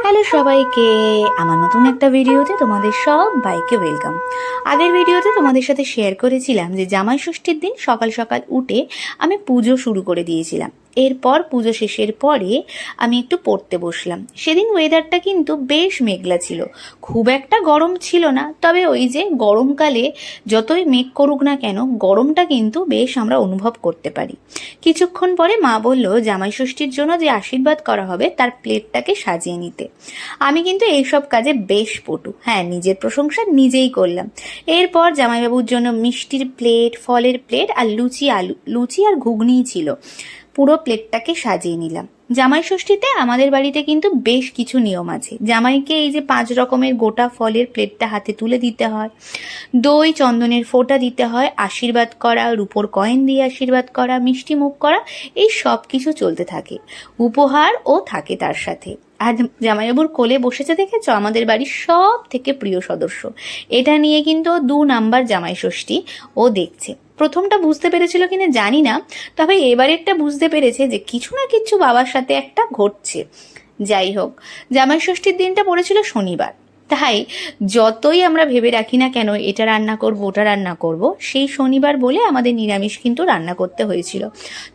Hello সবাইকে, আমার নতুন একটা ভিডিওতে তোমাদের সবাইকে ওয়েলকাম। আগের ভিডিওতে তোমাদের সাথে শেয়ার করেছিলাম যে জামাই ষষ্ঠীর দিন সকাল সকাল উঠে আমি পুজো শুরু করে দিয়েছিলাম। এরপর পুজো শেষের পরে আমি একটু পড়তে বসলাম। সেদিন ওয়েদারটা কিন্তু বেশ মেঘলা ছিল, খুব একটা গরম ছিল না। তবে ওই যে গরমকালে যতই মেঘ করুক না কেন, গরমটা কিন্তু বেশ আমরা অনুভব করতে পারি। কিছুক্ষণ পরে মা বলল জামাই ষষ্ঠীর জন্য যে আশীর্বাদ করা হবে তার প্লেটটাকে সাজিয়ে নিতে। আমি কিন্তু এইসব কাজে বেশ পটু, হ্যাঁ, নিজের প্রশংসা নিজেই করলাম। এরপর জামাইবাবুর জন্য মিষ্টির প্লেট, ফলের প্লেট আর লুচি আর ঘুগনিই ছিল। পুরো প্লেটটাকে সাজিয়ে নিলাম। জামাই ষষ্ঠীতে আমাদের বাড়িতে কিন্তু বেশ কিছু নিয়ম আছে। জামাইকে এই যে 5 রকমের গোটা ফলের প্লেটটা হাতে তুলে দিতে হয়, দই চন্দনের ফোঁটা দিতে হয়, আশীর্বাদ করা, রূপোর কয়েন দিয়ে আশীর্বাদ করা, মিষ্টি মুখ করা, এই সব কিছু চলতে থাকে। উপহারও থাকে তার সাথে। আর জামাইবাবুর কোলে বসেছে দেখেছো আমাদের বাড়ির সব থেকে প্রিয় সদস্য। এটা নিয়ে কিন্তু 2 নাম্বার জামাই ষষ্ঠী ও দেখছে। প্রথমটা বুঝতে পেরেছিল কিনা জানি না, তবে এবারেরটা বুঝতে পেরেছে যে কিছু না কিছু বাবার সাথে একটা ঘটছে। যাই হোক, জামাই ষষ্ঠীর দিনটা পড়েছিল শনিবার। তাই যতই আমরা ভেবে রাখি না কেন এটা রান্না করব ওটা রান্না করব, সেই শনিবার বলে আমাদের নিরামিষ কিন্তু রান্না করতে হয়েছিল।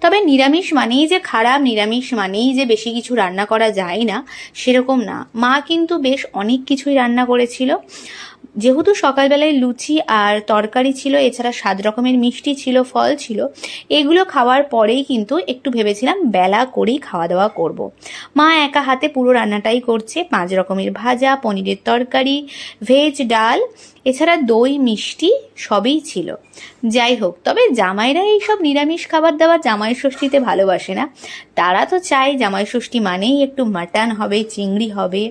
তবে নিরামিষ মানেই যে খারাপ, নিরামিষ মানেই যে বেশি কিছু রান্না করা যায় না, সেরকম না। মা কিন্তু বেশ অনেক কিছুই রান্না করেছিল। যেহেতু সকালবেলায় লুচি আর তরকারি ছিল, এছাড়া 7 রকমের মিষ্টি ছিল, ফল ছিল, এগুলো খাওয়ার পরেই কিন্তু একটু ভেবেছিলাম বেলা করেই খাওয়া দাওয়া করব। মা একা হাতে পুরো রান্নাটাই করছে। 5 রকমের ভাজা, পনিরের তরকারি, ভেজ ডাল, এছাড়া দই মিষ্টি সবই ছিল। যাই হোক, তবে জামাইরা এইসব নিরামিষ খাবার দাবার জামাই ষষ্ঠীতে ভালোবাসে না। তারা তো চায় জামাই ষষ্ঠী মানেই একটু মাটন হবে, চিংড়ি হবে,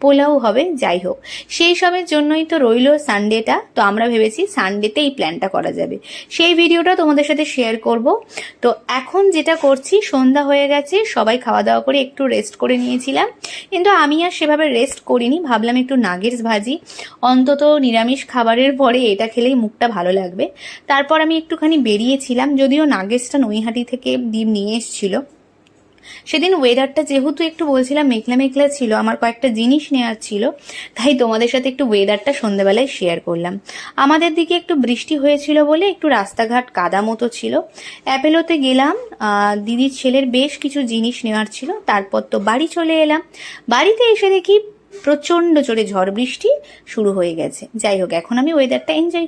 পোলাও হবে। যাই হোক, সেই সবের জন্যই তো রইল সানডেটা। তো আমরা ভেবেছি সানডেতে এই প্ল্যানটা করা যাবে, সেই ভিডিওটা তোমাদের সাথে শেয়ার করব। তো এখন যেটা করছি, সন্ধ্যা হয়ে গেছে, সবাই খাওয়া দাওয়া করে একটু রেস্ট করে নিয়েছিলাম, কিন্তু আমি আর সেভাবে রেস্ট করিনি। ভাবলাম একটু নাগেটস ভাজি, অন্তত নিরামিষ খাবারের পরে এটা খেলেই মুখটা ভালো লাগবে। তারপর আমি একটুখানি বেরিয়েছিলাম, যদিও নাগেটসটা নৈহাটি থেকে ডিম নিয়ে এসেছিল। সেদিন ওয়েদারটা যেহেতু একটু বলছিলাম মেঘলা মেঘলা ছিল, আমার কয়েকটা জিনিস নেওয়ার ছিল, তাই তোমাদের সাথে একটু ওয়েদারটা সন্ধ্যাবেলায় শেয়ার করলাম। আমাদের দিকে একটু বৃষ্টি হয়েছিল বলে একটু রাস্তাঘাট কাদা মতো ছিল। অ্যাপেলোতে গেলাম, দিদির ছেলের বেশ কিছু জিনিস নেওয়ার ছিল। তারপর তো বাড়ি চলে এলাম। বাড়িতে এসে দেখি প্রচণ্ড জোরে ঝড় বৃষ্টি শুরু হয়ে গেছে। যাই হোক, এখন আমি ওয়েদারটা এনজয়